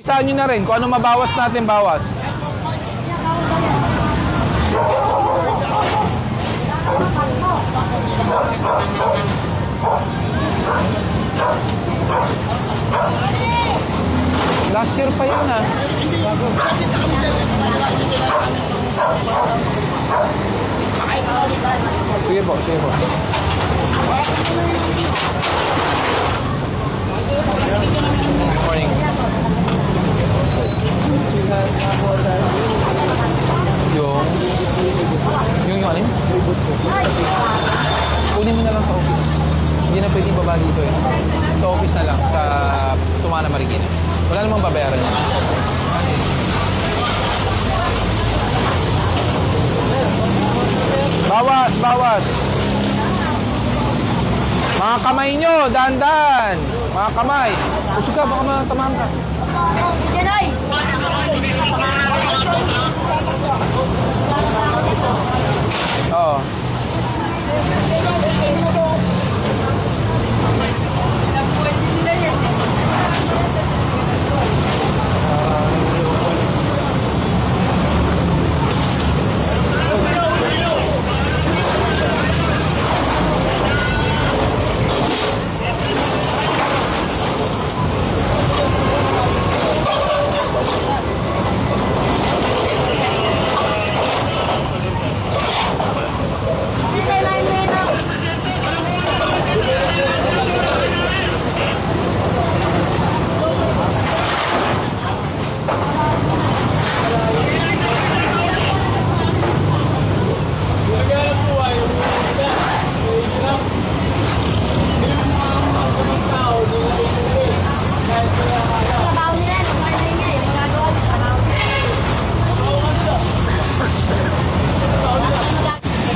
Saan nyo na rin kung ano mabawas natin, bawas. Last year pa yun ha. Sige po, sige po. Good morning. Yung ano yun? Kunin mo na lang sa office. Hindi na pwedeng baba dito eh. Sa office na lang, sa Tumana Marikina. Wala namang babayaran yan. Bawas, bawas. Mga kamay nyo, dahan-dahan. Mga kamay. Usog ka, baka matamahan ka. Oo.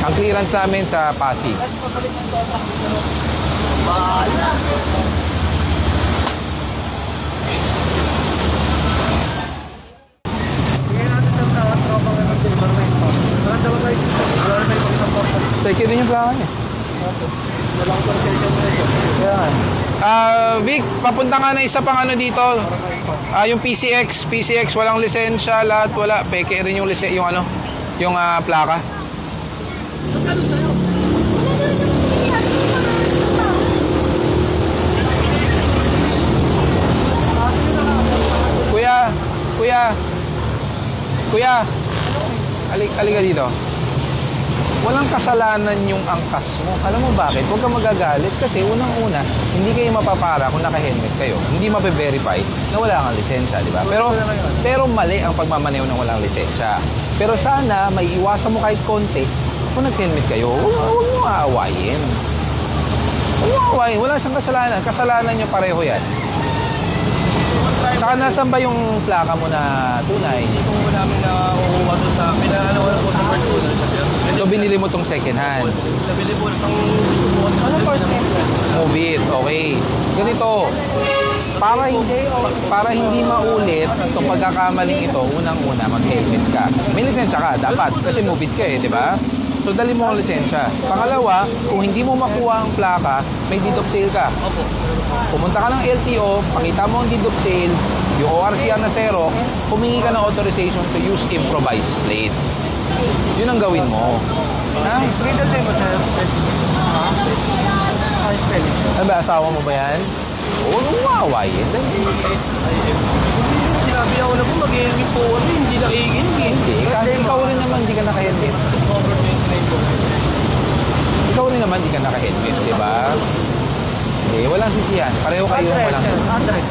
Ang clearance namin sa Pasig. Teke din yung plaka niya. Vic, papunta nga na isa pang ano dito. Yung PCX walang lisensya, lahat wala. Peke rin yung yung ano, yung plaka. Kuya, alika dito. Walang kasalanan yung angkas mo. Alam mo bakit? Huwag kang magagalit kasi unang-una, hindi kayo mapapara kung naka-helmet kayo. Hindi mape-verify na wala kang lisensya, di ba? Pero mali ang pagmamaneho ng walang lisensya. Pero sana may iwasan mo kahit konti kung nag-helmet kayo. Huwag mo aawayin. Wala siyang kasalanan. Kasalanan niyo pareho yan. Saka nasan ba yung plaka mo na tunay? Hindi ko namin nakukuha doon sa pinanalan ko sa first owner. So binili mo tong second hand? Nabili po ng ano first hand? Move it, okay. Ganito, para hindi maulit itong pagkakamaling ito, unang-una mag-helmet ka. May lisensya ka, dapat, kasi move it ka eh, di ba? So dali mo ang lisensya. Pangalawa, kung hindi mo makuha ang plaka, may deed of sale ka. Opo. Pumunta ka ng LTO, pakita mo ang deed of sale, yung ORCR na zero, humingi ka ng authorization to use improvised plate. Yun ang gawin mo. Ha? Middle name mo sir? Ano ba, asawa mo ba yan? Oo, umawayin. Sinabi ako na po mag-helmet po kasi hindi nakikinig. Hindi, kasi ikaw rin naman hindi ka naka-helmet. Ikaw rin naman hindi ka naka-helmet, di ba? Eh, walang sisiyan. Pareho kayo walang helmet.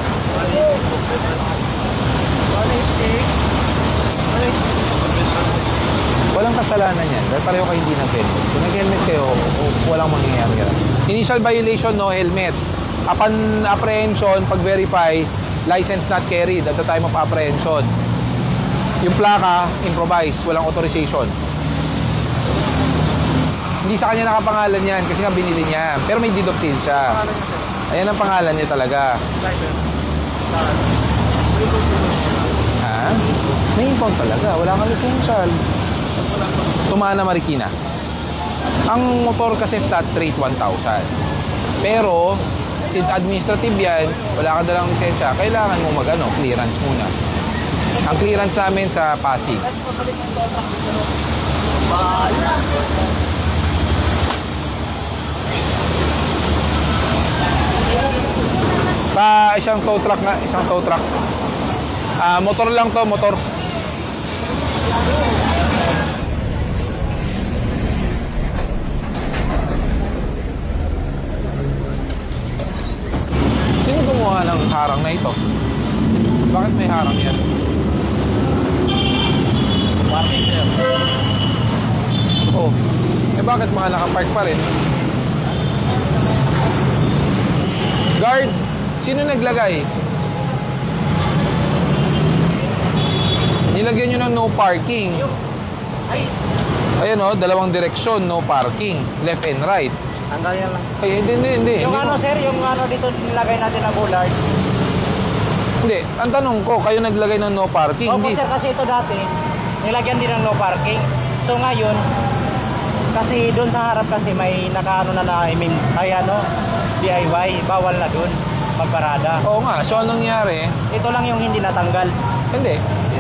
Walang kasalanan yan. Dahil pareho kayo hindi nag-helmet. Kung nag-helmet kayo, walang mangyayari yan. Initial violation, no helmet. Upon apprehension, pag-verify, license not carried at the time of apprehension. Yung plaka, improvise, walang authorization. Hindi sa kanya nakapangalan yan kasi nga binili niya. Pero may deed of sale siya. Ayan ang pangalan niya talaga. Ha? May impound talaga. Wala kang lisensya. Tumana Marikina. Ang motor kasi flat rate 1,000. Pero administrative yan, wala ka dalang lisensya, kailangan mo clearance muna. Ang clearance namin sa Pasig. Isang tow truck nga, isang tow truck. Motor lang to, motor. Sino gumawa ng harang na ito? Bakit may harang yan? Parking, sir. Oh, bakit mga nakapark pa rin? Guard, sino naglagay? Nilagyan nyo ng no parking. Ayan o, dalawang direksyon, no parking. Left and right. Hanggang yan lang. Ay, hindi. Yung Hindi ano, mo- sir, yung ano dito nilagay natin na bollard. Hindi, ang tanong ko, kayo naglagay ng no parking. Opo, Hindi. sir, kasi ito dati, nilagyan din ng no parking. So ngayon, kasi doon sa harap kasi may nakaano na DIY, bawal na doon magparada. Oo nga, so anong nangyari? Ito lang yung hindi natanggal.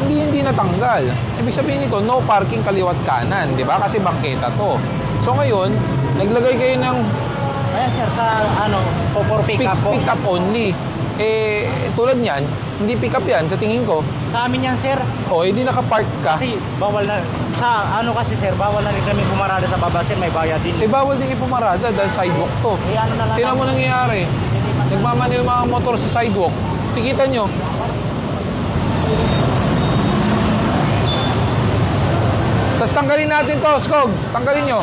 Hindi natanggal. Ibig sabihin nito, no parking kaliwat kanan, di ba? Kasi bangketa to. So ngayon, naglagay kayo ng Ayan, sir, sa ano, for pick up po. pick up only. Tulad niyan, hindi pick up yan sa tingin ko. Sa amin yan, sir. O, hindi nakapark ka. Kasi bawal na, sa ano kasi, sir, bawal na rin kami bumarada sa baba, sir, may bayad din. Bawal din ipumarada dahil sidewalk to. Ano na lang. Tingnan mo nangyayari. Nagmamanil mga motor sa sidewalk. Tikita nyo. Tapos tanggalin natin to, Skog. Tanggalin nyo.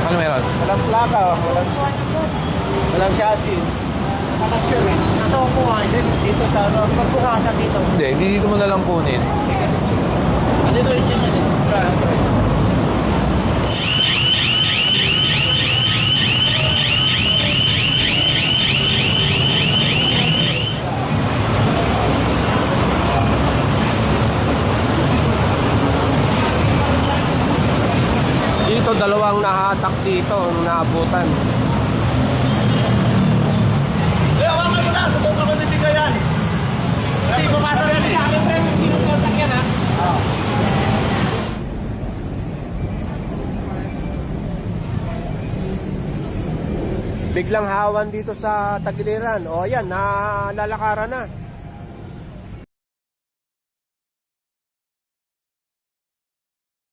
Ano meron? Walang plaka, walang chassis. Nakasyur eh. Nasa upuan dito sa ano, magbukasan dito. Hindi dito mo na lang kunin. Dito yung dyan dito. Dito dalawang nahatak dito, naabutan. Wala mo na, sa bukang nabibigay yan. Kasi pumasa rin sa akin rin, sinong kontak yan ha? Biglang hawan dito sa Tagiliran. O ayan, nalalakaran na.